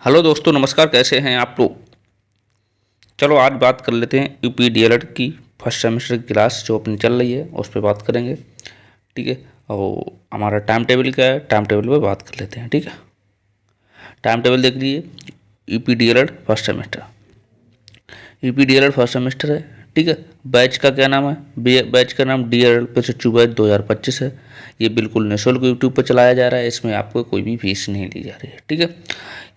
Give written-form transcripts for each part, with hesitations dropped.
Hello दोस्तों, नमस्कार। कैसे हैं आप लोग? चलो आज बात कर लेते हैं यूपी डीएलएड की फर्स्ट सेमेस्टर की क्लास जो अपनी चल रही है उस पर बात करेंगे। ठीक है। और हमारा टाइम टेबल क्या है, टाइम टेबल पे बात कर लेते हैं। ठीक है। टाइम टेबल देख लीजिए। UP DElEd first semester, UP DElEd first semester है। ठीक है। बैच का क्या नाम है? बैच का नाम डीएलएड प्रशिक्षु बैच 2025 है। ये बिल्कुल निःशुल्क यूट्यूब पर चलाया जा रहा है। इसमें आपको कोई भी फीस नहीं ली जा रही है। ठीक है।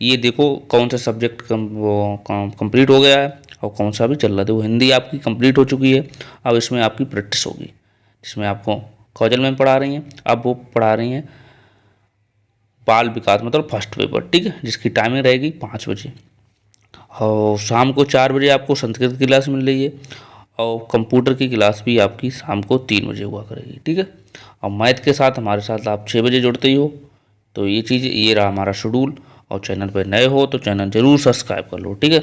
ये देखो कौन सा सब्जेक्ट कंप्लीट हो गया है और कौन सा भी चल रहा है। देखो हिंदी आपकी कंप्लीट हो चुकी है। अब इसमें आपकी प्रैक्टिस होगी, जिसमें आपको कौजल मैम पढ़ा रही हैं। अब वो पढ़ा रही हैं बाल विकास, मतलब फर्स्ट पेपर। ठीक है। जिसकी टाइमिंग रहेगी 5 बजे और शाम को 4 बजे आपको संस्कृत की क्लास मिल रही है और कंप्यूटर की क्लास भी आपकी शाम को 3 बजे हुआ करेगी। ठीक है। और मैथ के साथ हमारे साथ आप 6 बजे जुड़ते ही हो। तो ये चीज़, ये रहा हमारा शेड्यूल। और चैनल पर नए हो तो चैनल जरूर सब्सक्राइब कर लो। ठीक है।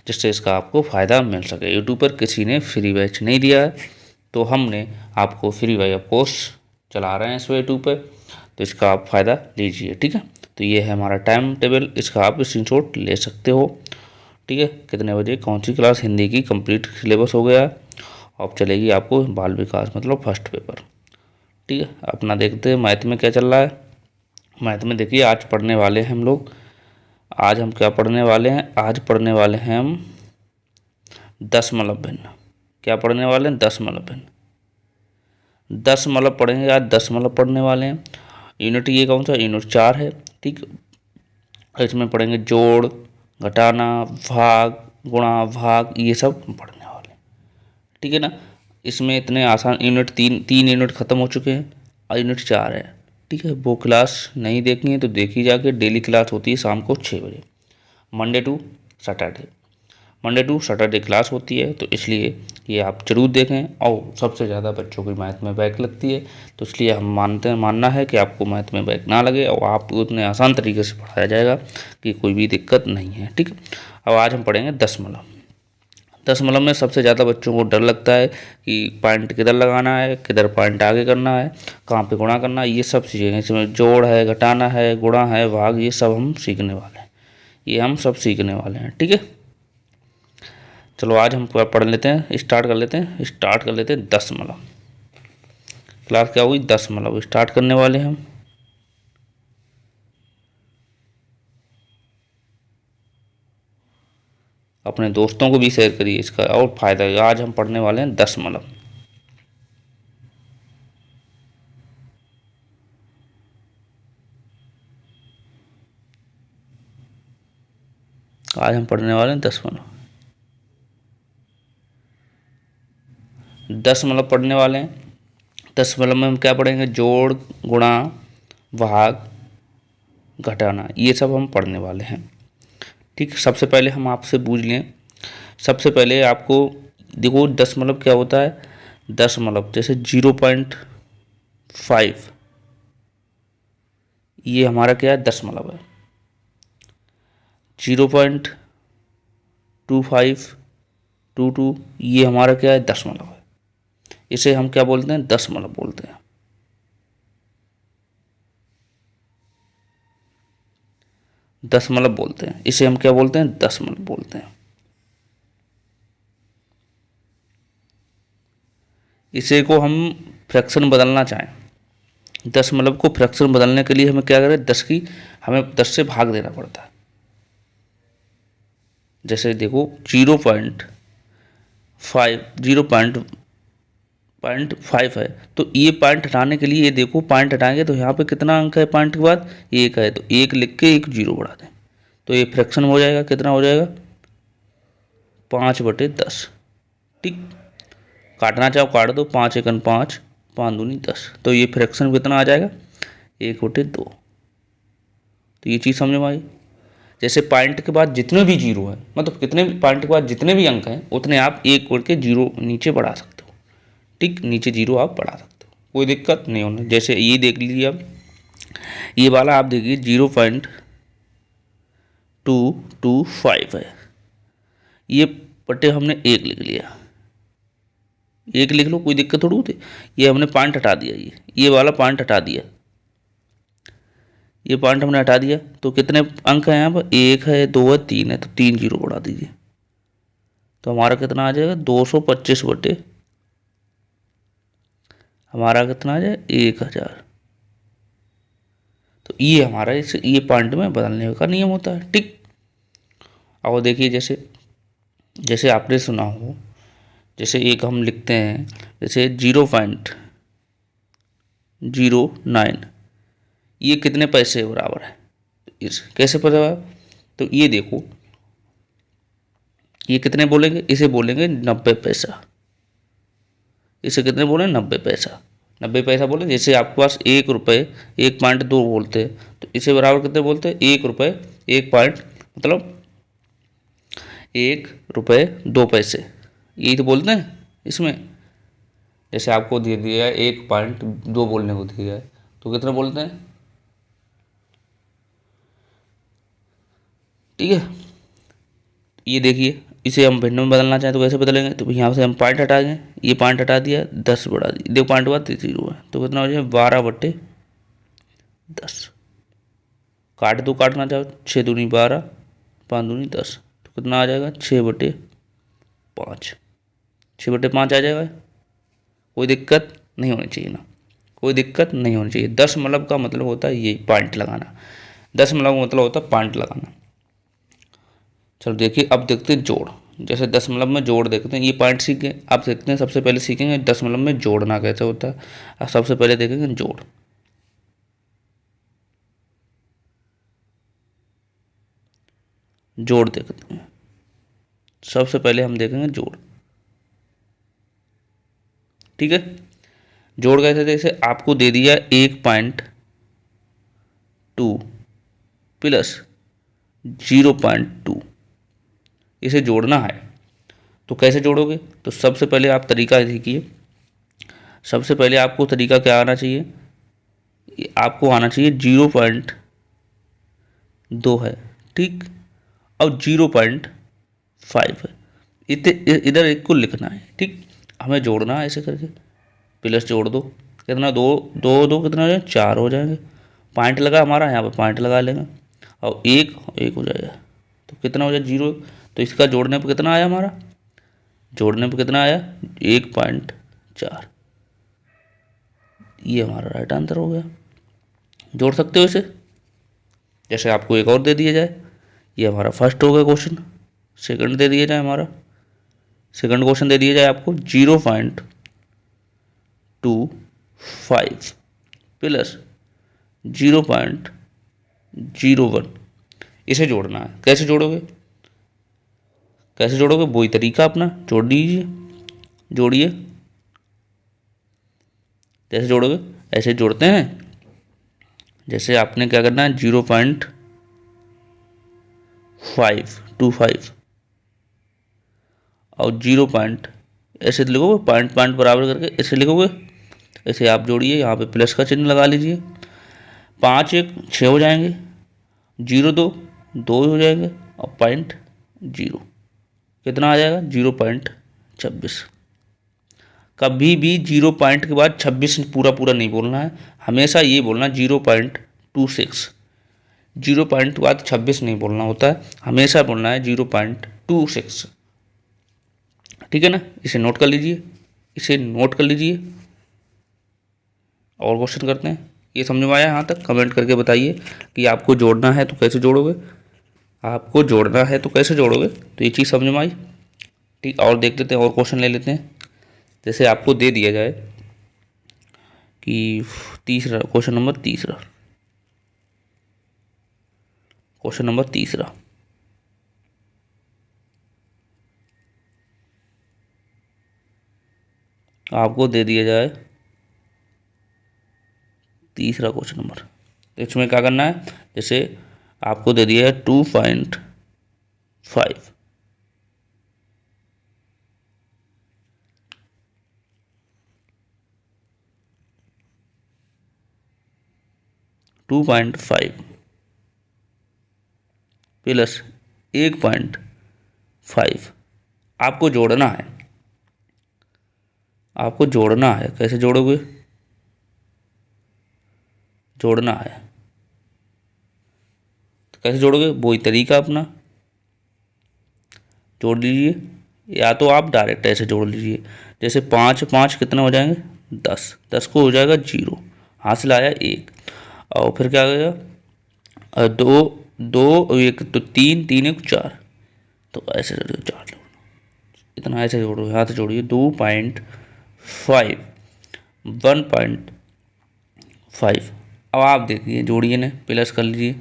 जिससे इसका आपको फ़ायदा मिल सके। यूट्यूब पर किसी ने फ्री बैच नहीं दिया है, तो हमने आपको फ्री बैच कोर्स चला रहे हैं इस यूट्यूब पर, तो इसका आप फ़ायदा लीजिए। ठीक है। तो ये है हमारा टाइम टेबल, इसका आप स्क्रीनशॉट ले सकते हो। ठीक है। कितने बजे कौन सी क्लास हिंदी की कंप्लीट सिलेबस हो गया है। अब चलेगी आपको बाल विकास, मतलब फर्स्ट पेपर। ठीक है। अपना देखते हैं मैथ में क्या चल रहा है। मैथ में देखिए आज पढ़ने वाले हैं हम लोग। आज हम क्या पढ़ने वाले हैं? आज पढ़ने वाले हैं हम दशमलव भिन्न। क्या पढ़ने वाले हैं? दशमलव भिन्न। दशमलव पढ़ेंगे आज, दशमलव पढ़ने वाले हैं। यूनिट ये कौन सा? यूनिट 4 है। ठीक। इसमें पढ़ेंगे जोड़, घटाना, भाग, गुणा, भाग, ये सब पढ़ने वाले हैं। ठीक है ना। इसमें इतने आसान यूनिट तीन यूनिट खत्म हो चुके हैं और यूनिट 4 है। ठीक है। वो क्लास नहीं देखनी है तो देखी जाके। डेली क्लास होती है शाम को 6 बजे, Monday to Saturday. Monday to Saturday class होती है, तो इसलिए ये आप जरूर देखें। और सबसे ज़्यादा बच्चों की मैथ में बैक लगती है, तो इसलिए हम मानना है कि आपको मैथ में बैक ना लगे और आपको उतने आसान तरीके से पढ़ाया जाएगा कि कोई भी दिक्कत नहीं है। ठीक है। अब आज हम पढ़ेंगे दशमलव। दशमलव में सबसे ज़्यादा बच्चों को डर लगता है कि पॉइंट किधर लगाना है, किधर पॉइंट आगे करना है, कहाँ पे गुणा करना है। ये सब चीज़ें, इसमें जोड़ है, घटाना है, गुणा है, भाग, ये सब हम सीखने वाले हैं। ये हम सब सीखने वाले हैं। ठीक है। चलो आज हम पढ़ लेते हैं, स्टार्ट कर लेते हैं दशमलव। क्लास क्या हुई? दशमलव स्टार्ट करने वाले हैं हम। अपने दोस्तों को भी शेयर करिए, इसका और फायदा है। आज हम पढ़ने वाले हैं दशमलव। आज हम पढ़ने वाले हैं दशमलव। दशमलव पढ़ने वाले हैं। दशमलव में हम क्या पढ़ेंगे? जोड़, गुणा, भाग, घटाना, ये सब हम पढ़ने वाले हैं। ठीक। सबसे पहले हम आपसे पूछ लें, सबसे पहले आपको देखो दशमलव क्या होता है। दशमलव जैसे 0.5, ये हमारा क्या है? दशमलव है। 0.2522, ये हमारा क्या है? दशमलव है। इसे हम क्या बोलते हैं? दशमलव बोलते हैं। दशमलव बोलते हैं इसे हम क्या बोलते हैं? दशमलव बोलते हैं। इसे को हम फ्रैक्शन बदलना चाहें, दशमलव को फ्रैक्शन बदलने के लिए हमें क्या करें? हमें 10 से भाग देना पड़ता है। जैसे देखो 0.5 है, तो ये पॉइंट हटाने के लिए, ये देखो पॉइंट हटाएंगे तो यहाँ पे कितना अंक है? पॉइंट के बाद 1 है, तो 1 लिख के 1 जीरो बढ़ा दें तो ये फ्रैक्शन हो जाएगा। कितना हो जाएगा? 5/10। ठीक। काटना चाहो काट दो। 5 एकन 5, 5 दूनी 10, तो ये फ्रैक्शन कितना आ जाएगा? 1/2। तो ये चीज़ समझ में आई। जैसे पॉइंट के बाद जितने भी जीरो हैं, मतलब कितने भी पॉइंट के बाद जितने भी अंक हैं उतने आप एक करके जीरो नीचे बढ़ा सकते हो। ठीक। नीचे जीरो आप बढ़ा सकते हो, कोई दिक्कत नहीं होना। जैसे ये देख लीजिए, अब ये वाला आप देखिए 0.225 है। ये बटे हमने 1 लिख लिया, 1 लिख लो, कोई दिक्कत थोड़ी होती। ये हमने पॉइंट हटा दिया, ये वाला पॉइंट हटा दिया। ये पॉइंट हमने हटा दिया, तो कितने अंक हैं यहाँ पर, 1 है, 2 है, 3 है, तो 3 जीरो बढ़ा दीजिए, तो हमारा कितना आ जाएगा 225 बटे हमारा कितना आ जाए 1000। तो ये हमारा इस ये पॉइंट में बदलने का नियम होता है। ठीक, अब देखिए जैसे जैसे आपने सुना हो, जैसे एक हम लिखते हैं जैसे 0.09, ये कितने पैसे के बराबर है, इस कैसे पता है, तो ये देखो ये कितने बोलेंगे, इसे बोलेंगे 90 पैसा, इसे कितने बोले 90 पैसा, 90 पैसा बोले। जैसे आपके पास 1 रुपये 1.2 बोलते हैं, तो इसे बराबर कितने बोलते हैं 1 रुपये 1 पॉइंट मतलब 1 रुपये 2 पैसे, यही तो बोलते हैं इसमें। जैसे आपको दे दिया है 1.2 बोलने को दिया है, तो कितना बोलते हैं, ठीक है। ये देखिए इसे हम भिन्न में बदलना चाहें तो कैसे बदलेंगे, तो यहाँ से हम पॉइंट हटा दें, ये पॉइंट हटा दिया 10 बढ़ा दिया, देखो पॉइंट बाद 0 है, तो कितना हो जाए 12/10, काट दो, काटना चाहो 6 दूनी 12 5 दूनी 10, तो कितना आ जाएगा 6/5, 6/5 आ जाएगा। कोई दिक्कत नहीं होनी चाहिए ना, कोई दिक्कत नहीं होनी चाहिए। दशमलव का मतलब होता है ये पॉइंट लगाना, दशमलव का मतलब होता है पॉइंट लगाना। चलो देखिए अब देखते हैं जोड़, जैसे दशमलव में जोड़ देखते हैं, ये पॉइंट सीखे अब देखते हैं, सबसे पहले सीखेंगे दशमलव में जोड़ना कैसे होता है। अब सबसे पहले देखेंगे जोड़, जोड़ देखते हैं, सबसे पहले हम देखेंगे जोड़, ठीक है। जोड़ कैसे, जैसे आपको दे दिया 1.2 प्लस 0.2, इसे जोड़ना है, तो कैसे जोड़ोगे, तो सबसे पहले आप तरीका सीखिए। सबसे पहले आपको तरीका क्या आना चाहिए, आपको आना चाहिए 0.2 है, ठीक, अब 0.5 है, इधर एक को लिखना है, ठीक, हमें जोड़ना है ऐसे करके, प्लस जोड़ दो, कितना दो दो दो कितना हो जाए 4 हो जाएंगे, पॉइंट लगा हमारा, यहाँ पर पॉइंट लगा लेंगे, और एक हो जाएगा, तो कितना हो जाए 0, तो इसका जोड़ने पर कितना आया हमारा, जोड़ने पर कितना आया 1.4, ये हमारा राइट आंसर हो गया। जोड़ सकते हो इसे, जैसे आपको एक और दे दिया जाए, ये हमारा फर्स्ट हो गया क्वेश्चन, सेकंड दे दिया जाए हमारा, सेकंड क्वेश्चन दे दिया जाए आपको 0.25 प्लस 0.01, इसे जोड़ना है। कैसे जोड़ोगे, कैसे जोड़ोगे, वही तरीका अपना, जोड़ दीजिए, जोड़िए, कैसे जोड़ोगे, ऐसे जोड़ते हैं, जैसे आपने क्या करना है 0.525 और 0 पॉइंट ऐसे लिखोगे, पॉइंट पॉइंट बराबर करके ऐसे लिखोगे, ऐसे आप जोड़िए, यहाँ पे प्लस का चिन्ह लगा लीजिए, 5 1 6 हो जाएंगे, 0 2 2 हो जाएंगे, और पॉइंट 0 कितना आ जाएगा 0.26। कभी भी 0 पॉइंट के बाद 26 पूरा पूरा नहीं बोलना है, हमेशा ये बोलना 0.26, 0 पॉइंट के बाद 26 नहीं बोलना होता है, हमेशा बोलना है 0.26, ठीक है ना। इसे नोट कर लीजिए, इसे नोट कर लीजिए, और क्वेश्चन करते हैं। ये समझ में आया यहाँ तक, कमेंट करके बताइए कि आपको जोड़ना है तो कैसे जोड़ोगे, आपको जोड़ना है तो कैसे जोड़ोगे, तो ये चीज़ समझ में आई, ठीक। और देख लेते हैं, और क्वेश्चन ले लेते हैं। जैसे आपको दे दिया जाए कि तीसरा क्वेश्चन नंबर तीसरा, क्वेश्चन नंबर तीसरा, आपको दे दिया जाए तीसरा क्वेश्चन नंबर, तो इसमें क्या करना है, जैसे आपको दे दिया है 2.5 2.5 प्लस 1.5, आपको जोड़ना है, आपको जोड़ना है, कैसे जोड़ोगे, जोड़ना है, कैसे जोड़ोगे, वही तरीका अपना, जोड़ लीजिए, या तो आप डायरेक्ट ऐसे जोड़ लीजिए। जैसे 5 5 कितना हो जाएंगे 10, 10 को हो जाएगा 0, हासिल आया 1, और फिर क्या हो गया 2 2 और 1 तो 3 3 1 4, तो ऐसे जोड़िए 4 जोड़ो, इतना ऐसे जोड़ो, यहाँ से जोड़िए 2.5 1.5। अब आप देखिए जोड़िए ना, प्लस कर लीजिए,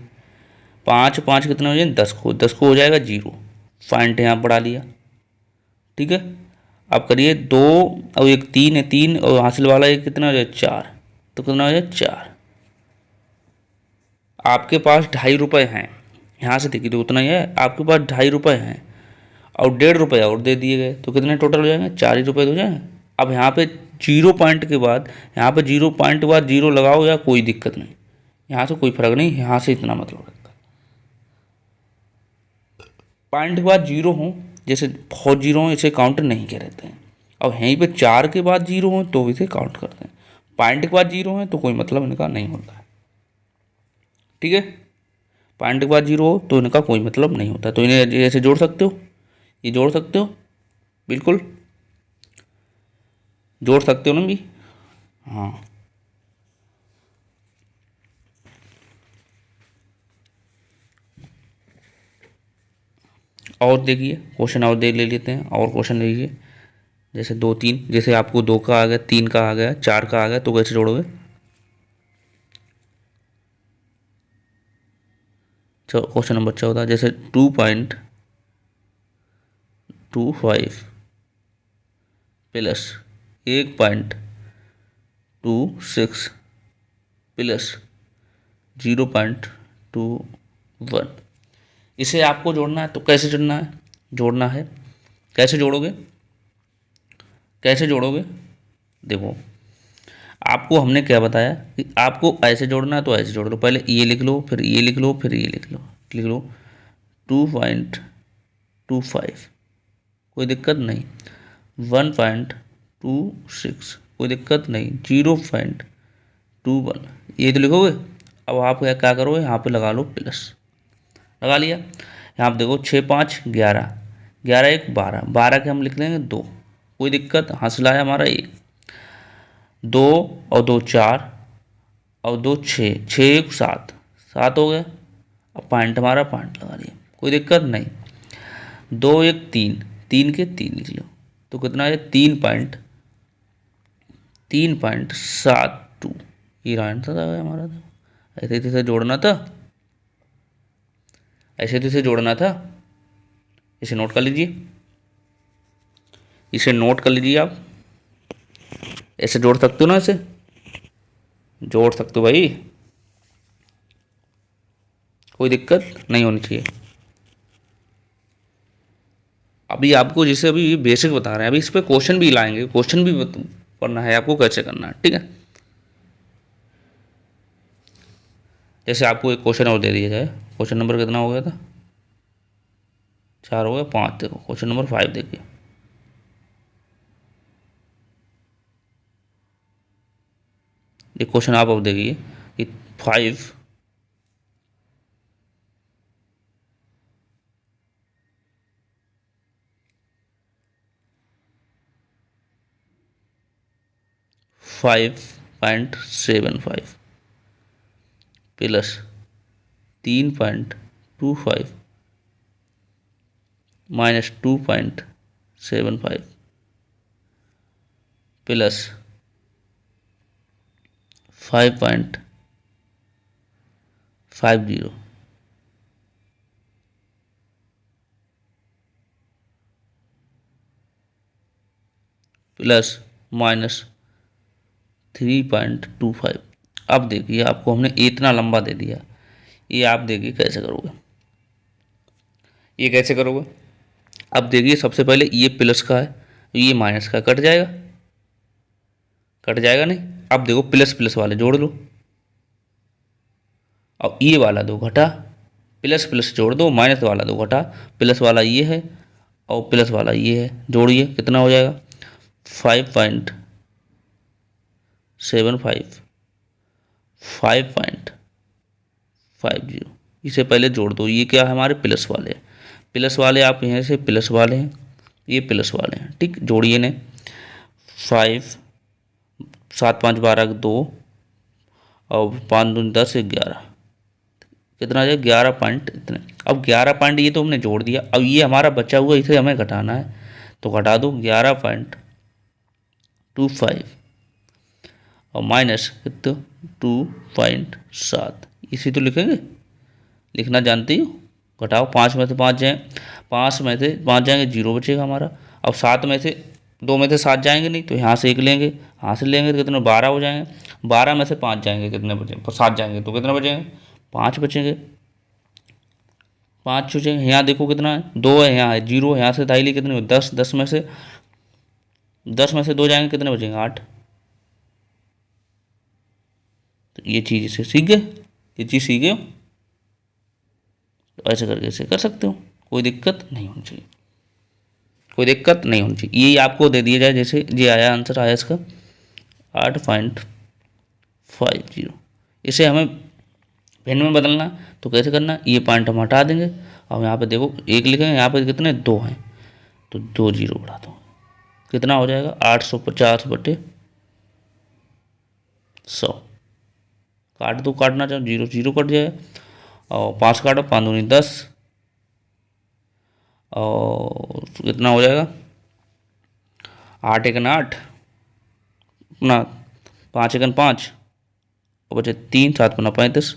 5 5 कितना हो जाएगा 10 को हो जाएगा 0, पॉइंट यहाँ बढ़ा लिया, ठीक है। अब करिए 2 और 1 3 है, 3 और हासिल वाला एक कितना हो जाए 4, तो कितना हो जाए 4। आपके पास 2.5 रुपये हैं, यहाँ से देखिए तो उतना ही है, आपके पास 2.5 रुपये हैं और 1.5 रुपये और दे दिए गए, तो कितने टोटल हो जाएंगे 4 ही रुपये हो जाएंगे। अब यहाँ पे 0 पॉइंट के बाद, यहाँ पे 0 पॉइंट के बाद 0 लगाओ या कोई दिक्कत नहीं, यहाँ से कोई फर्क नहीं, यहाँ से इतना मतलब रखता है। पॉइंट के बाद 0 हो, जैसे बहुत 0 हो इसे काउंट नहीं कह रहते हैं, और यहीं पे 4 के बाद 0 हो तो इसे काउंट करते हैं, पॉइंट के बाद 0 है तो कोई मतलब इनका नहीं होता है, ठीक है। पॉइंट के बाद 0 हो तो इनका कोई मतलब नहीं होता, तो इन्हें ऐसे जोड़ सकते हो, ये जोड़ सकते हो, बिल्कुल जोड़ सकते हो ना भी, हाँ। और देखिए क्वेश्चन और देख ले लेते हैं, और क्वेश्चन देखिए, जैसे 2 3, जैसे आपको 2 का आ गया, 3 का आ गया, 4 का आ गया, तो कैसे जोड़ोगे, क्वेश्चन नंबर 14, जैसे 2.25 प्लस 1.26 प्लस 0.21, इसे आपको जोड़ना है, तो कैसे जोड़ना है, कैसे जोड़ोगे, कैसे जोड़ोगे, देखो आपको हमने क्या बताया कि आपको ऐसे जोड़ना है, तो ऐसे जोड़ लो, पहले ये लिख लो, फिर ये लिख लो, फिर ये लिख लो 2.25, कोई दिक्कत नहीं, 1.26 कोई दिक्कत नहीं, 0.21 ये तो लिखोगे। अब आप क्या करोगे, यहाँ पे लगा लो प्लस, लगा लिया, यहाँ पे देखो 6 5 11, 11 1 12, 12 के हम लिख लेंगे 2, कोई दिक्कत, हासिल आया हमारा 1, 2 और 2 4 और 2 6, 6 1 7, 7 हो गया। अब पॉइंट हमारा पॉइंट लगा लिया, कोई दिक्कत नहीं, 2 1 3, 3 के 3 लिख लो, तो कितना है 3.72, ये आंसर आ गया हमारा। तो ऐसे इसे जोड़ना था, ऐसे तो इसे जोड़ना था, इसे नोट कर लीजिए, इसे नोट कर लीजिए आप, ऐसे जोड़ सकते हो ना, ऐसे जोड़ सकते हो भाई, कोई दिक्कत नहीं होनी चाहिए। अभी आपको जैसे अभी बेसिक बता रहे हैं, अभी इस पर क्वेश्चन भी लाएंगे, क्वेश्चन भी पढ़ना है आपको कैसे करना है, ठीक है। जैसे आपको एक क्वेश्चन और दे दिया जाए, क्वेश्चन नंबर कितना हो गया था 4 हो गया 5, देखो क्वेश्चन नंबर 5 देखिए, ये क्वेश्चन आप अब देखिए कि 5 5.75 plus 3.25 minus 2.75 plus 5.50 plus minus 3.25। अब देखिए आपको हमने इतना लंबा दे दिया, ये आप देखिए कैसे करोगे, ये कैसे करोगे। अब देखिए सबसे पहले ये प्लस का है, ये माइनस का, कट जाएगा, कट जाएगा नहीं। अब देखो प्लस प्लस वाले जोड़ लो, अब ये वाला दो घटा, प्लस प्लस जोड़ दो, माइनस वाला दो घटा, प्लस वाला ये है और प्लस वाला ये है, जोड़िए कितना हो जाएगा 5.75 5.50 इसे पहले जोड़ दो। ये क्या है हमारे प्लस वाले, प्लस वाले आप यहाँ से प्लस वाले हैं, ये प्लस वाले हैं, ठीक। जोड़िए ने 5 7 5 12 2 और 5 दूनी 10 11, कितना आ जाएगा 11 पॉइंट इतने। अब 11 पॉइंट ये तो हमने जोड़ दिया, अब ये हमारा बचा हुआ इसे हमें घटाना है, तो घटा दो 11.25 और माइनस कितना 2.7, इसी तो लिखेंगे, लिखना जानती हो। घटाओ 5 में से 5 जाए, 5 में से 5 जाएंगे 0 बचेगा हमारा। अब 7 में से 2 में से 7 जाएंगे नहीं, तो यहाँ से 1 लेंगे, यहाँ से लेंगे तो कितने 12 हो जाएंगे। 12 में से 5 जाएंगे कितने बचेंगे, 7 जाएंगे तो कितने बचेंगे 5 बचेंगे, 5 बचेंगे। यहाँ देखो कितना है 2 है, यहाँ है 0, यहाँ से दाई ली कितने 10, 10 में से 2 जाएंगे कितने बचेंगे 8। तो ये चीज़ इसे सीख गए, ये चीज़ सीख गए हो, तो ऐसे करके इसे कर सकते हो, कोई दिक्कत नहीं होनी चाहिए, कोई दिक्कत नहीं होनी चाहिए। ये आपको दे दिया जाए, जैसे ये आया आंसर आया इसका 8.50, इसे हमें भिन्न में बदलना, तो कैसे करना, ये पॉइंट हम हटा देंगे और यहाँ पे देखो 1 लिखेंगे, यहाँ पे कितने 2 हैं, तो 2 0 बढ़ा दो, कितना हो जाएगा 850/100। काट दो, काटना चाहो 0 0 कट जाए, और 5 काटो, 5 दूनी 10 और कितना हो जाएगा 8 1 8 अपना 5 1 5 और बचे 3 7 5 35,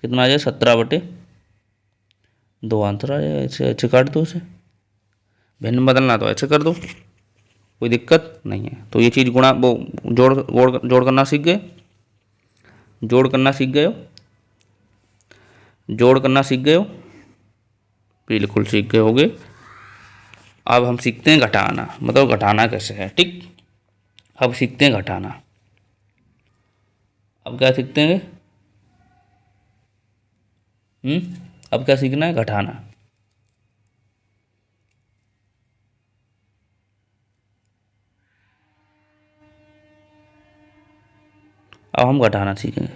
कितना आ जाए 17/2 आंसर आ जाएगा। ऐसे ऐसे काट दो, इसे भिन्न बदलना तो ऐसे कर दो, कोई दिक्कत नहीं है। तो ये चीज़ गुणा वो जोड़ करना सीख गए, जोड़ करना सीख गए हो, जोड़ करना सीख गए हो, बिल्कुल सीख गए होगे। अब हम सीखते हैं घटाना, मतलब घटाना कैसे है, ठीक। अब सीखते हैं घटाना, अब क्या सीखते हैं, अब क्या सीखना है, घटाना। अब हम घटाना सीखेंगे।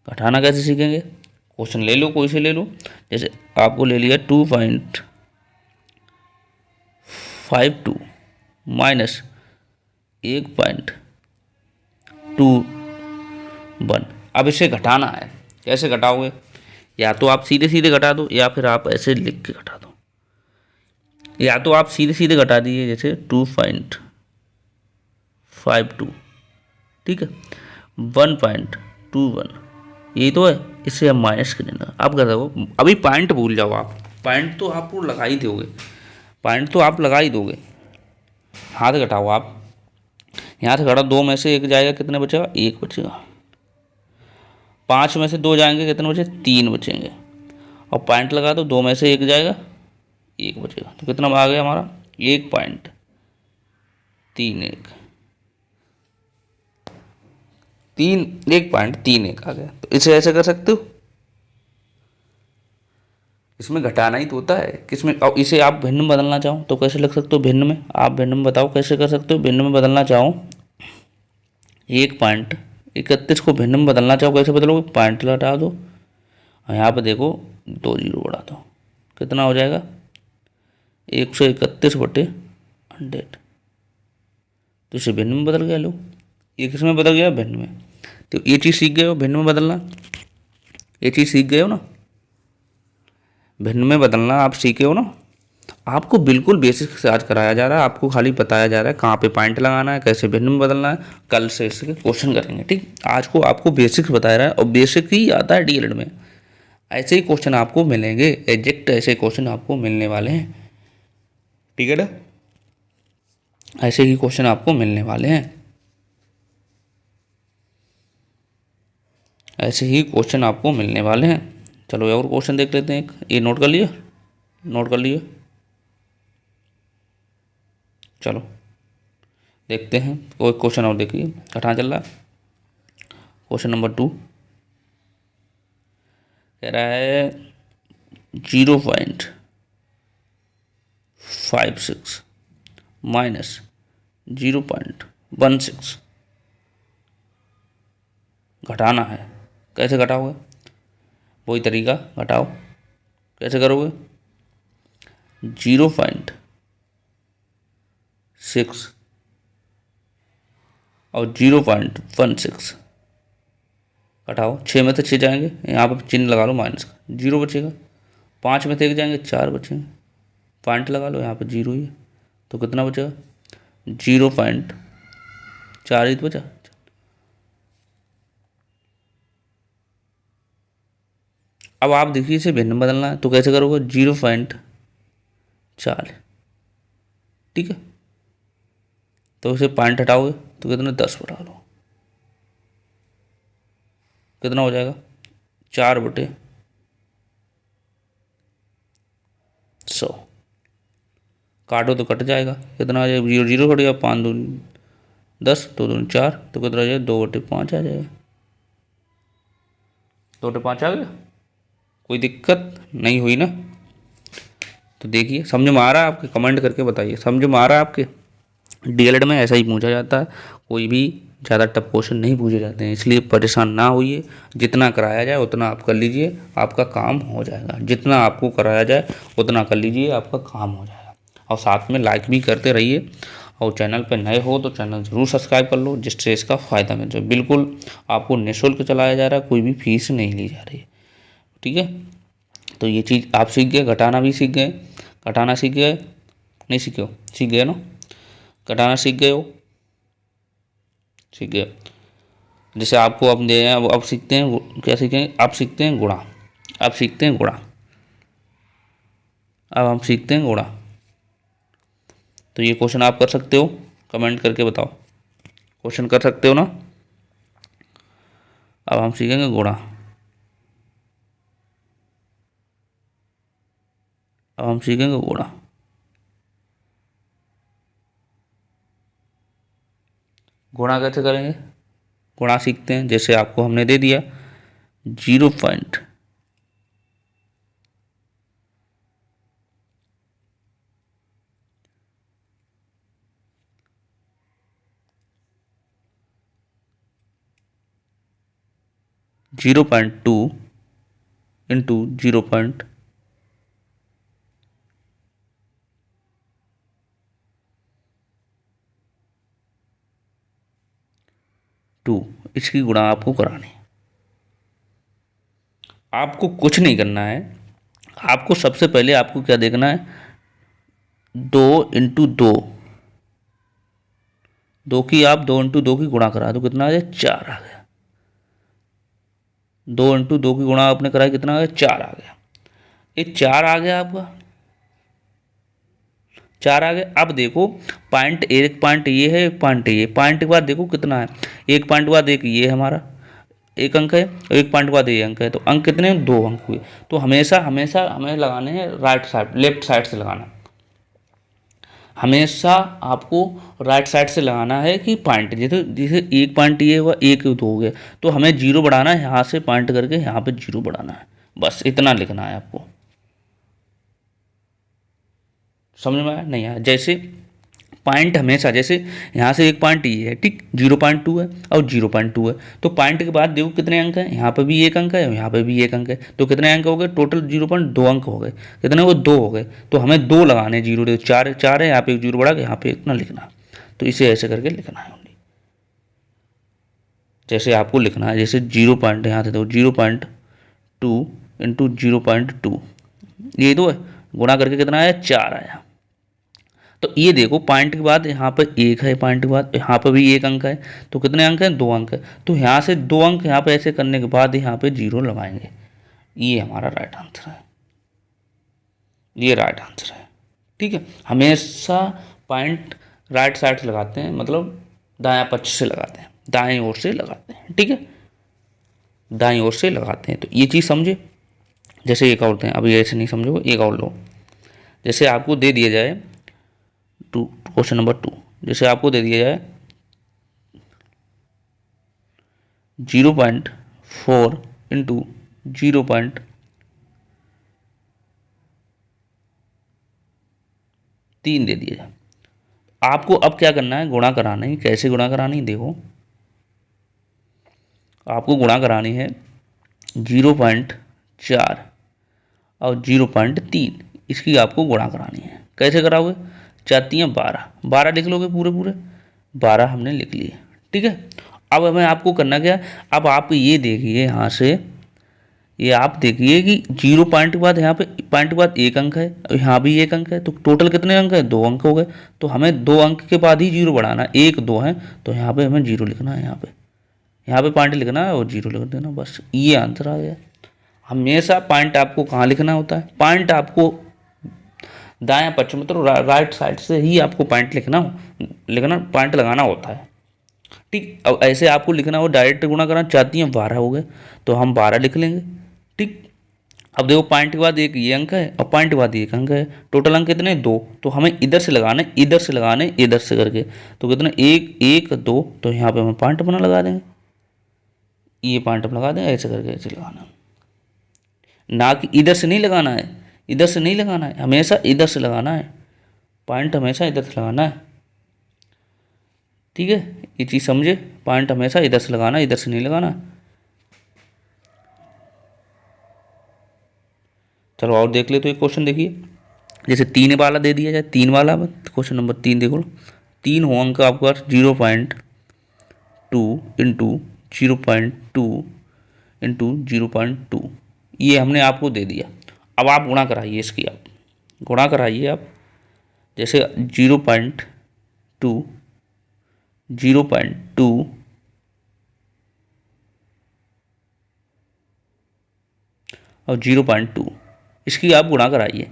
घटाना कैसे सीखेंगे, क्वेश्चन ले लो, कोई से ले लो, जैसे आपको ले लिया 2.52 माइनस 1.21। अब इसे घटाना है, कैसे घटाओगे, या तो आप सीधे सीधे घटा दो, या फिर आप ऐसे लिख के घटा दो। या तो आप सीधे सीधे घटा दीजिए, जैसे 2.52, ठीक है, 1.21, यही तो है, इससे हम माइनस कर देना। आप कर दो, अभी पॉइंट भूल जाओ, आप पॉइंट तो आपको लगा ही दोगे, पॉइंट तो आप लगा ही दोगे। हाथ घटाओ आप, यहाँ से घटाओ, 2 में से 1 जाएगा कितने बचेगा 1 बचेगा, 5 में से 2 जाएंगे कितने बचे 3 बचेंगे, और पॉइंट लगा दो, 2 में से 1 जाएगा 1 बचेगा, तो कितना आ गया हमारा 1.31, 1.31 आ गया। तो इसे ऐसे कर सकते हो, इसमें घटाना ही तो होता है, किसमें। और इसे आप भिन्न में बदलना चाहो तो कैसे लिख सकते हो, भिन्न में, आप भिन्न में बताओ कैसे कर सकते हो। भिन्न में बदलना चाहो 1.31 को भिन्न में बदलना चाहो कैसे बदलोगे, पॉइंट लटा दो और यहाँ पे देखो 2 0 बढ़ा दो, कितना हो जाएगा 131/100। तो इसे भिन्न में बदल गया, लो ये किस में बदल गया, भिन्न में। तो ये चीज़ सीख गए हो भिन्न में बदलना, ये चीज़ सीख गए हो ना, भिन्न में बदलना आप सीखे हो ना। आपको बिल्कुल बेसिक से आज कराया जा रहा है, आपको खाली बताया जा रहा है कहाँ पे पॉइंट लगाना है, कैसे भिन्न में बदलना है। कल से इसके क्वेश्चन करेंगे, ठीक। आज को आपको बेसिक्स बताया रहा है, और बेसिक ही आता है डीएलएड में। ऐसे ही क्वेश्चन आपको मिलेंगे, एग्जैक्ट ऐसे क्वेश्चन आपको मिलने वाले हैं, ठीक है ना। ऐसे ही क्वेश्चन आपको मिलने वाले हैं, ऐसे ही क्वेश्चन आपको मिलने वाले हैं। चलो और क्वेश्चन देख लेते हैं एक, ये नोट कर लिया, नोट कर लिया। चलो देखते हैं, कोई क्वेश्चन और देखिए, कहाँ चल रहा। क्वेश्चन नंबर 2 कह रहा है 0.56 माइनस 0.16 घटाना है, कैसे घटाओगे। वही तरीका, घटाओ। कैसे करोगे? 0.6 और 0.16 घटाओ। 6 में से 6 जाएंगे, यहाँ पर चिन्ह लगा लो माइनस का, 0 बचेगा। 5 में से 1 जाएंगे, 4 बचेंगे, पॉइंट लगा लो, यहाँ पर 0 ही है, तो कितना बचेगा? 0.4 ही तो बचा। अब आप देखिए इसे भिन्न बदलना है, तो कैसे करोगे? 0.4, ठीक है। तो उसे पॉइंट हटाओगे तो कितना? 10 बढ़ा लो, कितना हो जाएगा? 4/100। काटो तो कट जाएगा, कितना आ जाएगा? 0 0 कट गया, 5 दूनी 10, 2 दूनी 4, तो कितना आ जाएगा? 2/5 आ जाएगा। 2/5 आ गया, कोई दिक्कत नहीं हुई ना? तो देखिए समझ में आ रहा है आपके? कमेंट करके बताइए समझ में आ रहा है आपके? डीएलएड में ऐसा ही पूछा जाता है, कोई भी ज़्यादा टफ क्वेश्चन नहीं पूछे जाते हैं, इसलिए परेशान ना होइए। जितना कराया जाए उतना आप कर लीजिए, आपका काम हो जाएगा। जितना आपको कराया जाए उतना कर लीजिए, आपका काम हो जाएगा। और साथ में लाइक भी करते रहिए, और चैनल पर नए हो तो चैनल ज़रूर सब्सक्राइब कर लो, जिससे इसका फ़ायदा मिल जाए। बिल्कुल आपको निःशुल्क चलाया जा रहा है, कोई भी फीस नहीं ली जा रही है, ठीक है। तो ये चीज़ आप सीख गए, घटाना भी सीख गए। घटाना सीख गए? नहीं सीखे हो? सीख गए ना? घटाना सीख गए हो? सीख गए। जैसे आपको अब दे अब सीखते हैं, क्या सीखेंगे? आप सीखते हैं गुणा। अब सीखते हैं गुणा। अब हम सीखते हैं गुणा। तो ये क्वेश्चन आप कर सकते हो, कमेंट करके बताओ। क्वेश्चन कर सकते हो ना? अब हम सीखेंगे गुणा। अब हम सीखेंगे गुणा। गुणा कैसे करेंगे? गुणा सीखते हैं, जैसे आपको हमने दे दिया 0.0 0.2 इंटू 0.2, इसकी गुणा आपको करानी है। आपको कुछ नहीं करना है, आपको सबसे पहले आपको क्या देखना है? 2 की आप 2 की गुणा करा दो, कितना आ गया? 4 आ गया। 2 की गुणा आपने कराई, कितना आ गया? 4 आ गया। ये 4 आ गया आपका, 4 आ गया। अब देखो पॉइंट, एक पॉइंट ये है, एक पॉइंट ये, पॉइंट के बाद देखो कितना है? एक पॉइंट के बाद एक ये है हमारा, एक अंक है, और एक पॉइंट के बाद ये अंक है, तो अंक कितने? 2 अंक हुए। तो हमेशा हमेशा हमें लगाने हैं राइट साइड, लेफ्ट साइड से लगाना। हमेशा आपको राइट साइड से लगाना है कि पॉइंट, जैसे जैसे एक पॉइंट ये हुआ, एक दो हो गया, तो हमें 0 बढ़ाना है, यहाँ से पॉइंट करके यहाँ पे 0 बढ़ाना है, बस इतना लिखना है आपको। समझ में आया? नहीं आया? जैसे पॉइंट हमेशा, जैसे यहाँ से एक पॉइंट ये है, ठीक, 0.2 है और 0.2 है, तो पॉइंट के बाद देखो कितने अंक हैं? यहाँ पर भी एक अंक है और यहाँ पर भी एक अंक है, तो कितने अंक हो गए? टोटल 0.2 अंक हो गए। कितने हो गए? 2 हो गए। तो हमें 2 लगाने, 0 देखो 4 4 है, यहाँ पे एक 0 बढ़ा के यहाँ पे इतना लिखना। तो इसे ऐसे करके लिखना है ओनली, जैसे आपको लिखना है। जैसे 0 पॉइंट, यहाँ से देखो 0.2 इंटू 0.2, ये दो है, गुणा करके कितना आया? 4 आया। तो ये देखो पॉइंट के बाद यहाँ पर एक है, पॉइंट के बाद यहाँ पर भी एक अंक है, तो कितने अंक हैं? 2 अंक है। तो यहाँ से 2 अंक यहाँ पे ऐसे करने के बाद यहाँ पे 0 लगाएंगे। ये हमारा राइट आंसर है, ये राइट आंसर है, ठीक है। हमेशा पॉइंट राइट साइड से लगाते हैं, मतलब दायां पक्ष से लगाते हैं, दाएं ओर से लगाते हैं, ठीक है, दाएं ओर से लगाते हैं। तो ये चीज़ समझे। जैसे एक और दें, अभी ऐसे नहीं समझोगे, एक और लो। जैसे आपको दे दिया जाए क्वेश्चन नंबर 2, जैसे आपको दे दिया जाए 0.4 इंटू 0.3 दे दिया जाए। आपको अब क्या करना है? गुणा कराना है। कैसे गुणा करानी है? देखो आपको गुणा करानी है 0.3 4 और 0.3 इसकी आपको गुणा करानी है। कैसे कराओगे? 4×3 12, 12 लिख लोगे पूरे पूरे, 12 हमने लिख लिए। ठीक है, अब हमें आपको करना क्या? अब आप ये देखिए यहाँ से, ये आप देखिए कि 0 पॉइंट के बाद यहाँ पे पॉइंट के बाद 1 अंक है, यहाँ भी 1 अंक है, तो टोटल कितने अंक है? 2 अंक हो गए। तो हमें 2 अंक के बाद ही 0 बढ़ाना, 1 2 है तो यहाँ पे हमें 0 लिखना है, यहाँ पे पॉइंट लिखना है और 0 लिख देना, बस ये आंसर आ गया। हमेशा पॉइंट आपको कहाँ लिखना होता है? पॉइंट आपको दायां पक्ष में, तो राइट साइड से ही आपको पॉइंट लिखना पॉइंट लगाना होता है। ठीक, अब ऐसे आपको लिखना हो, डायरेक्ट गुणा करना चाहती हैं, 12 हो गए तो हम 12 लिख लेंगे। ठीक, अब देखो पॉइंट के बाद एक ये अंक है और पॉइंट के बाद एक अंक है, टोटल अंक कितने? 2। तो हमें इधर से लगाने, इधर से लगाने, इधर से करके, तो कितने? 1 1 2, तो यहाँ पे हम पॉइंट अपना लगा देंगे, ये पॉइंट हम लगा देंगे, ऐसे करके ऐसे लगाना, ना कि इधर से नहीं लगाना है, इधर से नहीं लगाना है, हमेशा इधर से लगाना है, पॉइंट हमेशा इधर से लगाना है। ठीक है, ये चीज़ समझे, पॉइंट हमेशा इधर से लगाना, इधर से नहीं लगाना। चलो और देख ले, तो एक क्वेश्चन देखिए, जैसे 3 वाला दे दिया जाए, 3 वाला, क्वेश्चन नंबर 3 देखो, 3 हो अंक आपके पास, 0.2 इंटू 0.2 इंटू 0.2, ये हमने आपको दे दिया। अब आप गुणा कराइए इसकी, आप गुणा कराइए आप, जैसे 0.2 और 0.2 इसकी आप गुणा कराइए,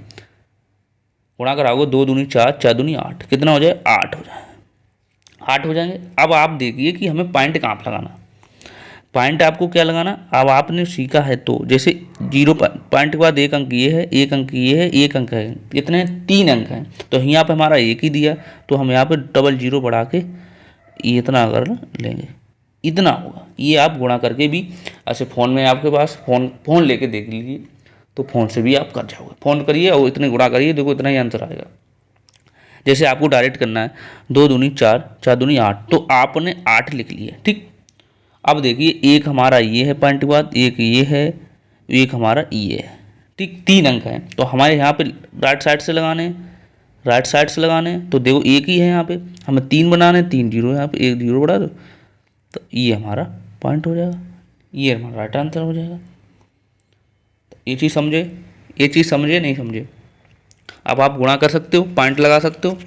गुणा कराओगे, 2 दूनी 4, 4 दूनी 8, कितना हो जाए? 8 हो जाए, 8 हो जाएंगे। अब आप देखिए कि हमें पॉइंट कहाँ पर लगाना, पॉइंट आपको क्या लगाना, अब आपने सीखा है तो जैसे 0 पॉइंट के बाद 1 अंक ये है, 1 अंक ये है, 1 अंक है, कितने? 3 अंक हैं, तो यहाँ पे हमारा 1 ही दिया, तो हम यहाँ पे डबल 0 बढ़ा के ये इतना अगर लेंगे, इतना होगा। ये आप गुणा करके भी ऐसे फ़ोन में, आपके पास फ़ोन लेके देख लीजिए, तो फ़ोन से भी आप कर जाओगे, फ़ोन करिए और इतने गुणा करिए, देखो इतना ही आंसर आएगा। जैसे आपको डायरेक्ट करना है, 2 दूनी 4, 4 दूनी 8, तो आपने 8 लिख लिया। ठीक, अब देखिए एक हमारा ये है पॉइंट के बाद, एक ये है, एक हमारा ये है। ठीक, 3 अंक हैं, तो हमारे यहाँ पे राइट साइड से लगाने हैं, राइट साइड से लगाने हैं, तो देखो एक ही है यहाँ पे, हमें 3 बनाने, 3 जीरो यहाँ पे, 1 जीरो बढ़ा दो, तो ये हमारा पॉइंट हो जाएगा, ये हमारा राइट आंसर हो जाएगा। तो ये चीज़ समझे, ये चीज़ समझे नहीं समझे? अब आप गुणा कर सकते हो, पॉइंट लगा सकते हो,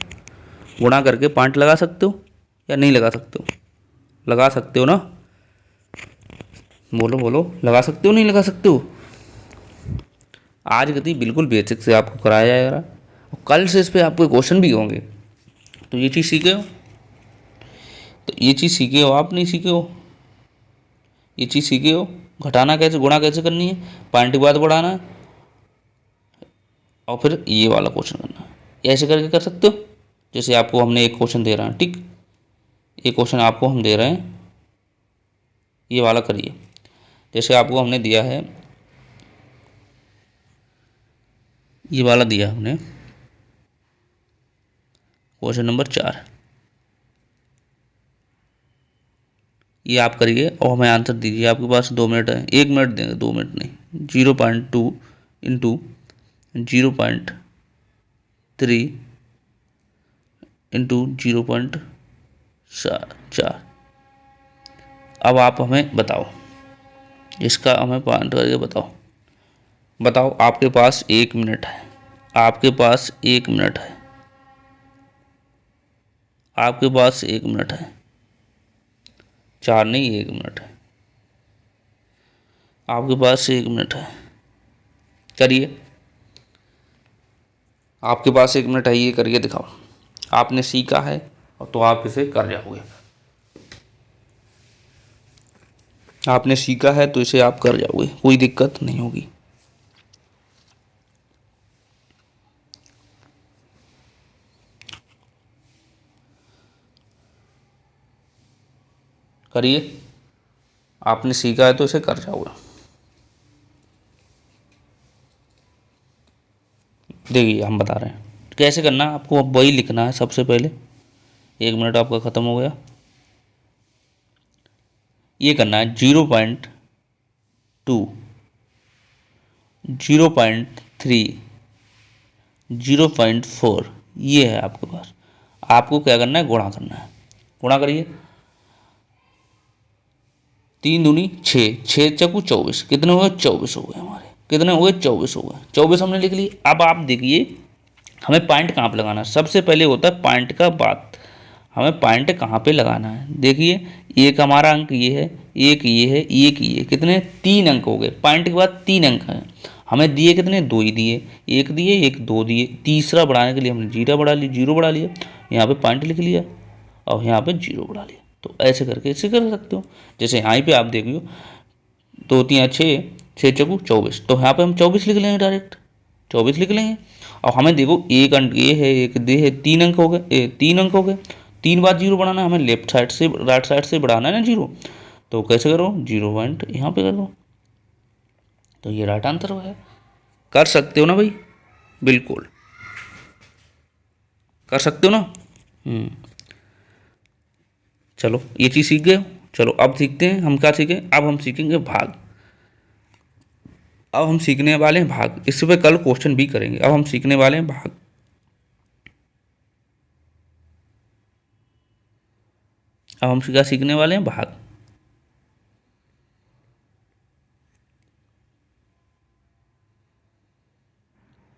गुणा करके पॉइंट लगा सकते हो या नहीं लगा सकते हो? लगा सकते हो ना, बोलो बोलो, लगा सकते हो नहीं लगा सकते हो? आज गति बिल्कुल बेसिक से आपको कराया जाएगा और कल से इस पे आपको क्वेश्चन भी होंगे, तो ये चीज़ सीखे हो, तो ये चीज़ सीखे हो, आप नहीं सीखे हो, ये चीज़ सीखे हो, घटाना कैसे, गुणा कैसे करनी है, पॉइंट के बाद बढ़ाना है और फिर ये वाला क्वेश्चन करना है, ऐसे करके कर सकते हो। जैसे आपको हमने एक क्वेश्चन दे रहा है, ठीक, एक क्वेश्चन आपको हम दे रहे हैं, ये वाला करिए। जैसे आपको हमने दिया है, ये वाला दिया हमने क्वेश्चन नंबर 4, ये आप करिए और हमें आंसर दीजिए। आपके पास 2 मिनट है, 1 मिनट देंगे, 2 मिनट नहीं, 0.2 इंटू 0.3 इंटू 0.4। अब आप हमें बताओ, इसका हमें पॉइंट करके बताओ, बताओ। आपके पास 1 मिनट है, आपके पास 1 मिनट है, आपके पास 1 मिनट है, 4 नहीं 1 मिनट है, आपके पास 1 मिनट है, करिए, आपके पास 1 मिनट है, ये करिए दिखाओ। आपने सीखा है और तो आप इसे कर जाओगे, आपने सीखा है तो इसे आप कर जाओगे, कोई दिक्कत नहीं होगी। करिए, आपने सीखा है तो इसे कर जाओगे। देखिए हम बता रहे हैं कैसे करना है, आपको अब वही लिखना है सबसे पहले। 1 मिनट आपका ख़त्म हो गया, ये करना है 0.2 0.3, 0.4, ये है आपके पास। आपको क्या करना है, गुणा करना है। गुणा करिए, 3 दूनी 6, 6 चौकू 24, कितने हुए 24 हो गए हमारे, कितने हुए 24 हो गए। 24 हमने लिख लिए। अब आप देखिए हमें पॉइंट कहाँ पे लगाना है। सबसे पहले होता है पॉइंट का बात, हमें पॉइंट कहाँ पे लगाना है। देखिए एक हमारा अंक ये है, एक ये है, एक ये, कितने 3 अंक हो गए। पॉइंट के बाद 3 अंक हैं, हमें दिए कितने, 2 ही दिए, एक दिए एक 2 दिए। तीसरा बढ़ाने के लिए हमने जीरो बढ़ा लिया, यहाँ पे पॉइंट लिख लिया और यहाँ पे जीरो बढ़ा लिया। तो ऐसे करके ऐसे कर सकते हो। जैसे यहाँ पे आप देखियो 2 3 6, 6 चौकू 24, तो यहाँ पे हम 24 लिख लेंगे, डायरेक्ट 24 लिख लेंगे। और हमें देखो एक अंक ये है, एक दे है, 3 अंक हो गए, 3 अंक हो गए। 3 बार जीरो बढ़ाना है हमें, लेफ्ट साइड से राइट साइड से बढ़ाना है ना जीरो। तो कैसे करो, 0 पॉइंट यहाँ पे कर दो, तो ये राइट आंसर है। कर सकते हो ना भाई, बिल्कुल कर सकते हो ना। चलो ये चीज़ सीख गए हो। चलो अब सीखते हैं, हम क्या सीखें, अब हम सीखेंगे भाग। अब हम सीखने वाले हैं भाग, इस पे कल क्वेश्चन भी करेंगे। अब हम सीखने वाले हैं भाग। अब हम क्या सीखने वाले हैं, भाग।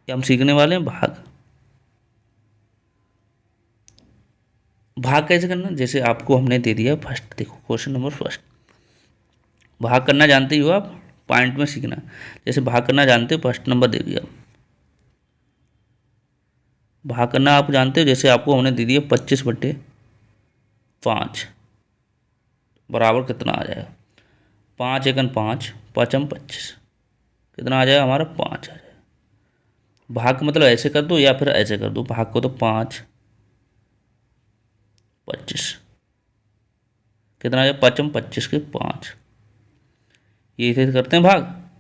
हम सीखने वाले हैं भाग। भाग कैसे करना, जैसे आपको हमने दे दिया फर्स्ट, देखो क्वेश्चन नंबर फर्स्ट, भाग करना जानते ही हो आप, पॉइंट में सीखना। जैसे भाग करना जानते हो, फर्स्ट नंबर दे दिया, भाग करना आप जानते हो। जैसे आपको हमने दे दिया 25/5 बराबर कितना आ जाएगा, 5 एकन 5, 5 25, कितना आ जाएगा हमारा 5 आ जाएगा। भाग मतलब ऐसे कर दो या फिर ऐसे कर दो, भाग को तो 5 25, कितना आ जाएगा 5 25 के 5, ये इसे करते हैं भाग।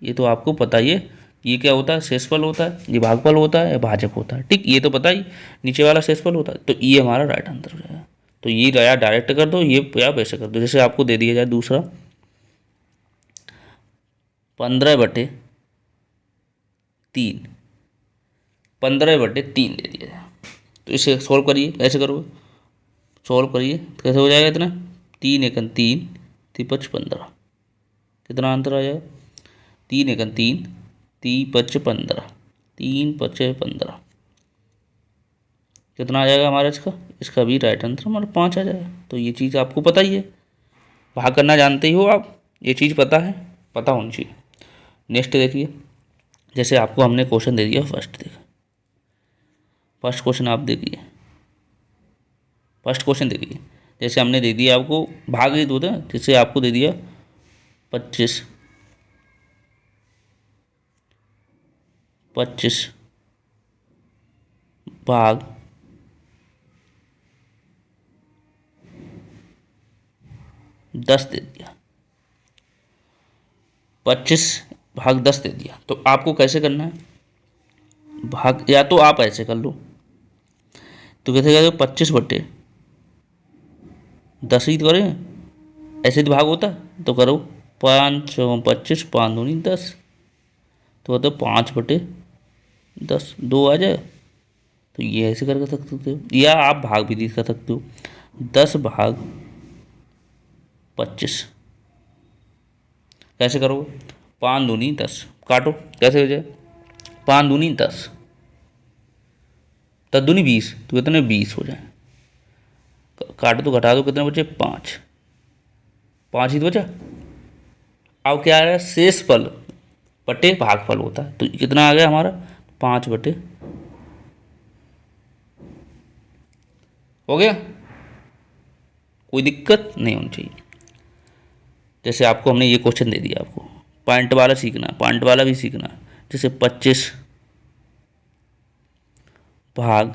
ये तो आपको पता ही है, ये क्या होता है, शेषफल होता है, ये भागफल होता है या भाजक होता है, ठीक, ये तो पता ही, नीचे वाला शेषफल होता है। तो ये हमारा राइट आंसर हो जाएगा। तो ये या डायरेक्ट कर दो, ये या वैसे कर दो। जैसे आपको दे दिया जाए दूसरा 15/3, 15/3 दे दिया जाए, तो इसे सॉल्व करिए, कैसे करोगे, सॉल्व करिए कैसे हो जाएगा इतना, 3 एकन 3, 3 15, कितना आंसर आ जाएगा, 3 एकन 3, 3 15, 3 15, कितना आ जाएगा हमारा इसका, इसका भी राइट आंसर हमारा 5 आ जाएगा। तो ये चीज़ आपको पता ही है, भाग करना जानते ही हो आप, ये चीज़ पता है, पता होनी चाहिए। नेक्स्ट देखिए, जैसे आपको हमने क्वेश्चन दे दिया फर्स्ट, देखिए फर्स्ट क्वेश्चन आप देखिए, फर्स्ट क्वेश्चन देखिए। जैसे हमने दे दिया आपको भाग ही दो था, जैसे आपको दे दिया 25 भाग 10 दे दिया, 25 भाग 10 दे दिया। तो आपको कैसे करना है भाग, या तो आप ऐसे कर लो, तो कैसे करोगे, 25/10 ही तो करें, ऐसे तो भाग होता है, तो करो 5 25, 5 दूनी 10, तो होता है 5/10, 2 आ जाए। तो ये ऐसे कर सकते हो, या आप भाग भी कर सकते हो, 10 भाग 25, कैसे करोगे, 5 दूनी 10, काटो कैसे हो जाए, 5 दूनी 10, 10 दूनी 20, तो कितने 20 हो जाए, काटो तो घटा दो, कितने बचे 5, 5 ही तो बचा। अब क्या आ रहा है, शेषफल बटे भागफल होता है, तो कितना आ गया हमारा 5/, हो गया, कोई दिक्कत नहीं होनी चाहिए। जैसे आपको हमने ये क्वेश्चन दे दिया, आपको पॉइंट वाला सीखना है, पॉइंट वाला भी सीखना है। जैसे 25 भाग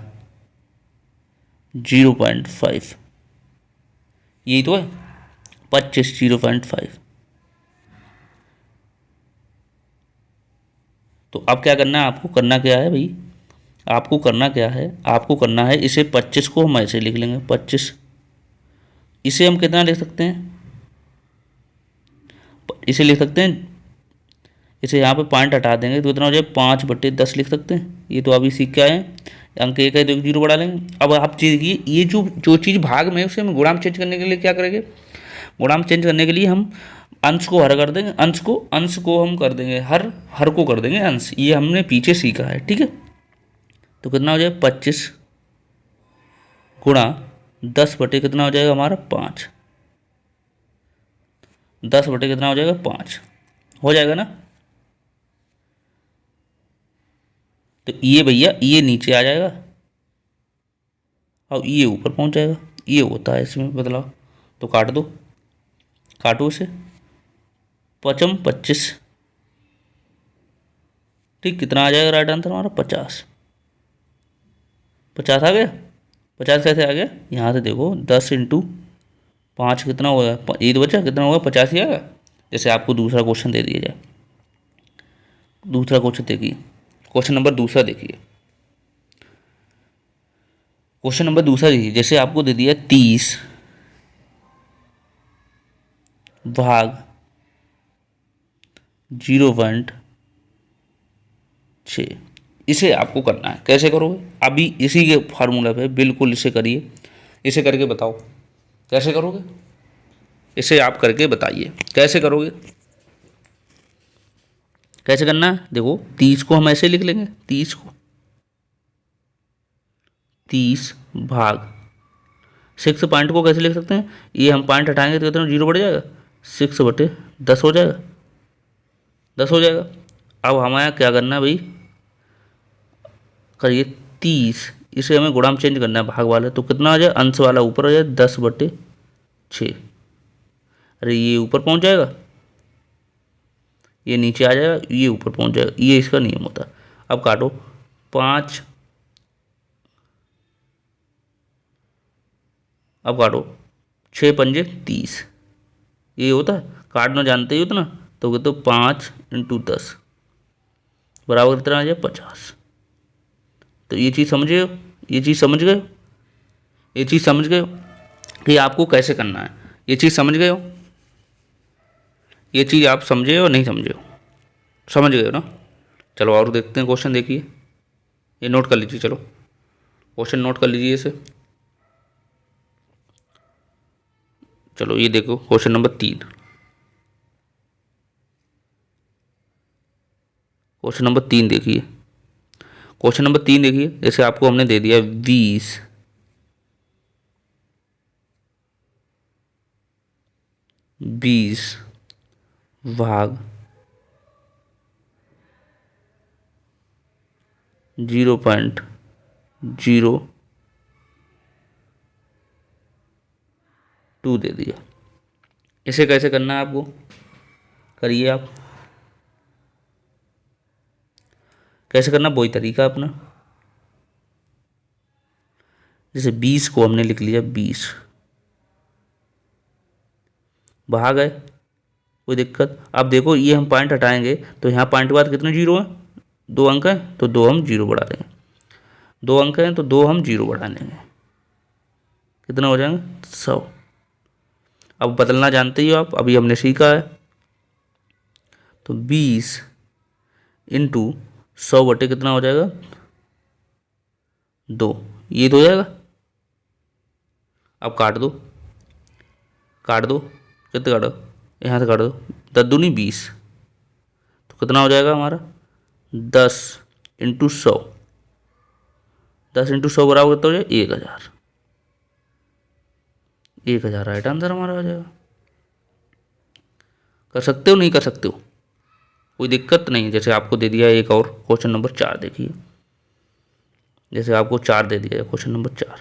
0.5, यही तो है 25 0.5। तो अब क्या करना है, आपको करना क्या है भाई, आपको करना क्या है, आपको करना है इसे 25 को हम ऐसे लिख लेंगे 25, इसे हम कितना लिख सकते हैं, इसे लिख सकते हैं इसे यहाँ पे पॉइंट हटा देंगे तो कितना हो जाए 5/10 लिख सकते हैं। ये तो अभी सीख के आए हैं। अंक एक है तो 0 बढ़ा लेंगे। अब आप देखिए ये जो जो चीज़ भाग में है उसे हम गुणांक चेंज करने के लिए क्या करेंगे, गुणांक चेंज करने के लिए हम अंश को हर कर देंगे, अंश को हम कर देंगे हर को कर देंगे अंश। ये हमने पीछे सीखा है, ठीक है। तो कितना हो जाएगा 25 गुणा 10 बटे कितना हो जाएगा हमारा 5, 10 बटे कितना हो जाएगा 5 हो जाएगा ना। तो ये भैया ये नीचे आ जाएगा और ये ऊपर पहुंच जाएगा, ये होता है इसमें बदलाव। तो काट दो, काटो इसे, 5 25, ठीक। कितना आ जाएगा राइट आंसर हमारा 50, 50 आ गया। 50 कैसे आ गया, यहाँ से देखो 10 इंटू 5 कितना होगा, ये तो बचा कितना होगा 50 ही आएगा। जैसे आपको दूसरा क्वेश्चन दे दिया जाए, दूसरा क्वेश्चन देखिए, क्वेश्चन नंबर दूसरा देखिए, क्वेश्चन नंबर दूसरा देखिए। जैसे आपको दे दिया 30 भाग 0.6, इसे आपको करना है। कैसे करोगे, अभी इसी के फार्मूला पे बिल्कुल इसे करिए, इसे करके बताओ कैसे करोगे, इसे आप करके बताइए कैसे करोगे। कैसे करना है, देखो 30 को हम ऐसे लिख लेंगे, 30 को 30 भाग 6 पॉइंट को कैसे लिख सकते हैं, ये हम पॉइंट हटाएंगे तो कितना 0 बढ़ जाएगा, 6/10 हो जाएगा, 10 हो जाएगा। अब हमारा क्या करना है भाई, करिए 30, इसे हमें गुणांक चेंज करना है भाग वाले, तो कितना आ जाए अंश वाला ऊपर हो जाए 10/6। अरे ये ऊपर पहुंच जाएगा, ये नीचे आ जाएगा, ये ऊपर पहुंच जाएगा, ये इसका नियम होता है। अब काटो 5, अब काटो 6 पंजे 30, ये होता है, काटना जानते ही उतना। तो 5 इंटू 10 बराबर कितना आ जाए 50। तो ये चीज़ समझे हो, ये चीज़ समझ गए हो, ये चीज़ समझ गए हो कि आपको कैसे करना है, ये चीज़ समझ गए हो, ये चीज़ आप समझे हो नहीं समझे हो, समझ गए हो ना। चलो और देखते हैं क्वेश्चन, देखिए ये नोट कर लीजिए, चलो क्वेश्चन नोट कर लीजिए इसे। चलो ये देखो क्वेश्चन नंबर 3, क्वेश्चन नंबर 3 देखिए, क्वेश्चन नंबर 3 देखिए। जैसे आपको हमने दे दिया 20 भाग 0.02 दे दिया। इसे कैसे करना है आपको, करिए आप, कैसे करना वही तरीका अपना। जैसे 20 को हमने लिख लिया 20 भाग है, कोई दिक्कत। अब देखो ये हम पॉइंट हटाएंगे तो यहाँ पॉइंट के बाद कितने 0 हैं, 2 अंक हैं, तो 2 हम 0 बढ़ा देंगे, 2 अंक हैं तो 2 हम 0 बढ़ा देंगे, कितना हो जाएंगे 100। अब बदलना जानते ही हो आप, अभी हमने सीखा है। तो 20 इंटू 100 बटे कितना हो जाएगा 2, ये तो हो जाएगा। अब काट दो, काट दो, कितने काटो, यहाँ से काट दो, 10 दूनी 20, तो कितना हो जाएगा हमारा 10 इंटू 100, 10 इंटू 100 बराबर कितना हो जाएगा 1000, 1000 राइट आंसर हमारा आ जाएगा। कर सकते हो नहीं कर सकते हो, कोई दिक्कत नहीं। जैसे आपको दे दिया एक और क्वेश्चन नंबर 4 देखिए, जैसे आपको 4 दे दिया है क्वेश्चन नंबर 4,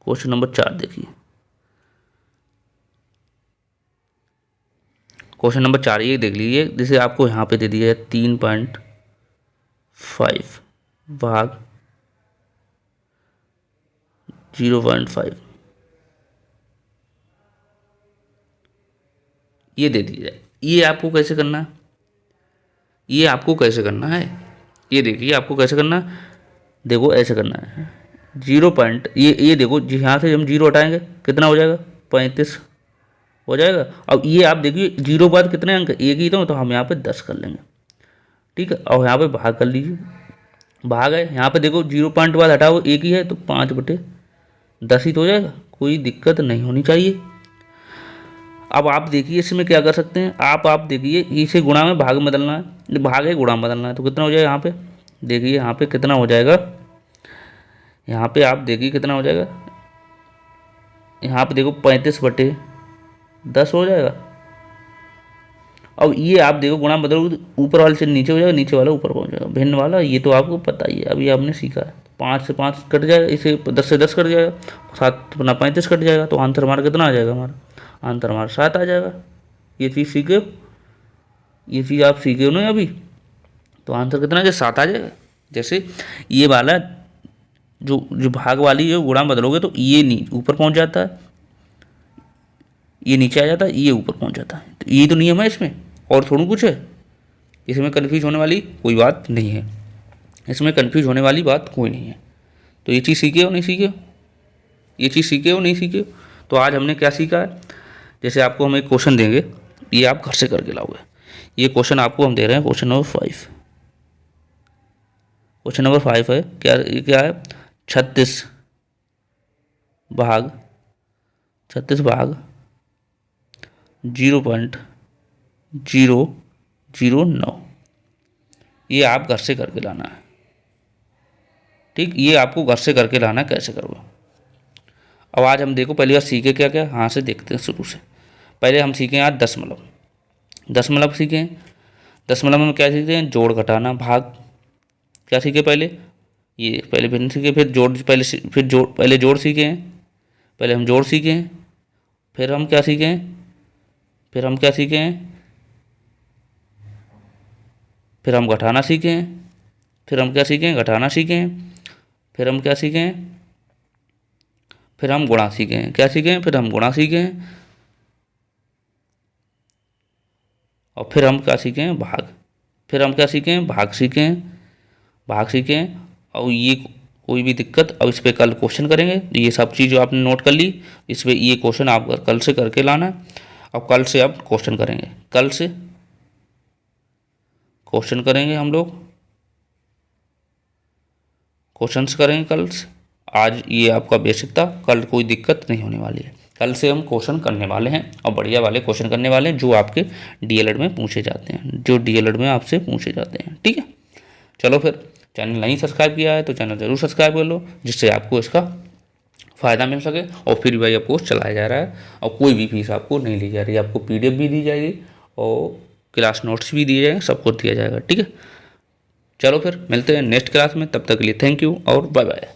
क्वेश्चन नंबर 4 देखिए, क्वेश्चन नंबर 4 ये देख लीजिए। जैसे आपको यहाँ पे दे दिया है 3.5 भाग 0.5, ये दे दिया है। ये आपको कैसे करना है, ये आपको कैसे करना है, ये देखिए आपको कैसे करना है। देखो ऐसे करना है 0 पॉइंट, ये देखो जी, यहाँ से हम 0 हटाएंगे कितना हो जाएगा 35 हो जाएगा। अब ये आप देखिए 0 बाद कितने अंक, एक ही तो हम यहाँ पे 10 कर लेंगे, ठीक है। और यहाँ पे भाग कर लीजिए, भाग है यहाँ पे देखो 0 पॉइंट बाद हटाओ, एक ही है तो 5/10 ही तो हो जाएगा, कोई दिक्कत नहीं होनी चाहिए। अब आप देखिए इसमें क्या कर सकते हैं, आप देखिए इसे गुणा में भाग में बदलना है, भाग है गुणा में बदलना है, तो कितना हो जाएगा यहाँ पे, देखिए यहाँ पे कितना हो जाएगा, यहाँ पे आप देखिए कितना हो जाएगा, यहाँ पे देखो 35/10 हो जाएगा। अब ये आप देखो गुणा बदलोगे तो ऊपर वाले से नीचे हो जाएगा, नीचे वाला ऊपर पहुंच जाएगा, भिन्न वाला, ये तो आपको पता ही है, अभी आपने सीखा है। 5 से 5 कट जाएगा, इसे 10 से 10 कट जाएगा, 7 अपना 35 कट जाएगा, तो आंसर हमारा कितना आ जाएगा, हमारा आंसर हमारा 7 आ जाएगा। ये चीज़ सीखे हो, ये चीज़ आप सीखे हो ना अभी, तो आंसर कितना है, 7 आ जाएगा। जैसे ये वाला जो जो भाग वाली है गुणा बदलोगे तो ये ऊपर पहुंच जाता है, ये नीचे आ जाता है, ये ऊपर पहुंच जाता है, तो ये तो नियम है इसमें, और थोड़ा कुछ है इसमें, कन्फ्यूज होने वाली कोई बात नहीं है, इसमें कन्फ्यूज होने वाली बात कोई नहीं है। तो ये चीज़ सीखे हो नहीं सीखे हो, ये चीज़ सीखे हो नहीं सीखे हो। तो आज हमने क्या सीखा है, जैसे आपको हम एक क्वेश्चन देंगे, ये आप घर से करके लाओगे। ये क्वेश्चन आपको हम दे रहे हैं, क्वेश्चन नंबर 5, क्वेश्चन नंबर 5 है, क्या है, 36 भाग 0.009, ये आप घर से करके लाना है, ठीक, ये आपको घर से करके लाना है, कैसे करोगे। अब आज हम देखो पहली बार सीखे क्या क्या, हाँ से देखते हैं शुरू से। पहले हम सीखें आज दशमलव सीखें। दशमलव में क्या सीखते हैं, जोड़ घटाना भाग, क्या सीखे पहले, ये पहले भिन्न सीखे, फिर जोड़, पहले जोड़ सीखे हैं, पहले हम जोड़ सीखे हैं, फिर हम क्या सीखे हैं, फिर हम घटाना सीखे हैं, फिर हम क्या सीखे हैं, घटाना सीखे हैं, फिर हम क्या सीखे हैं, फिर हम गुणा सीखे हैं, क्या सीखे हैं, फिर हम गुणा सीखे हैं, और फिर हम क्या सीखे हैं, भाग, फिर हम क्या सीखे हैं, भाग सीखे हैं। और ये कोई भी दिक्कत, अब इस पर कल क्वेश्चन करेंगे, ये सब चीज़ जो आपने नोट कर ली, इस पर ये क्वेश्चन आप कल से करके लाना। अब कल से आप क्वेश्चन करेंगे, कल से क्वेश्चन करेंगे, हम लोग क्वेश्चंस करेंगे कल से। आज ये आपका बेसिक था, कल कोई दिक्कत नहीं होने वाली है, कल से हम क्वेश्चन करने वाले हैं, और बढ़िया वाले क्वेश्चन करने वाले हैं जो आपके डीएलएड में पूछे जाते हैं, जो डीएलएड में आपसे पूछे जाते हैं, ठीक है। चलो फिर, चैनल नहीं सब्सक्राइब किया है तो चैनल ज़रूर सब्सक्राइब कर लो, जिससे आपको इसका फ़ायदा मिल सके। और फ्री वाई ऑफ कोर्स चलाया जा रहा है, और कोई भी फीस आपको नहीं ली जा रही है, आपको PDF भी दी जाएगी और क्लास नोट्स भी दिए जाएंगे, सब कुछ दिया जाएगा, ठीक है। चलो फिर मिलते हैं नेक्स्ट क्लास में, तब तक के लिए थैंक यू और बाय बाय।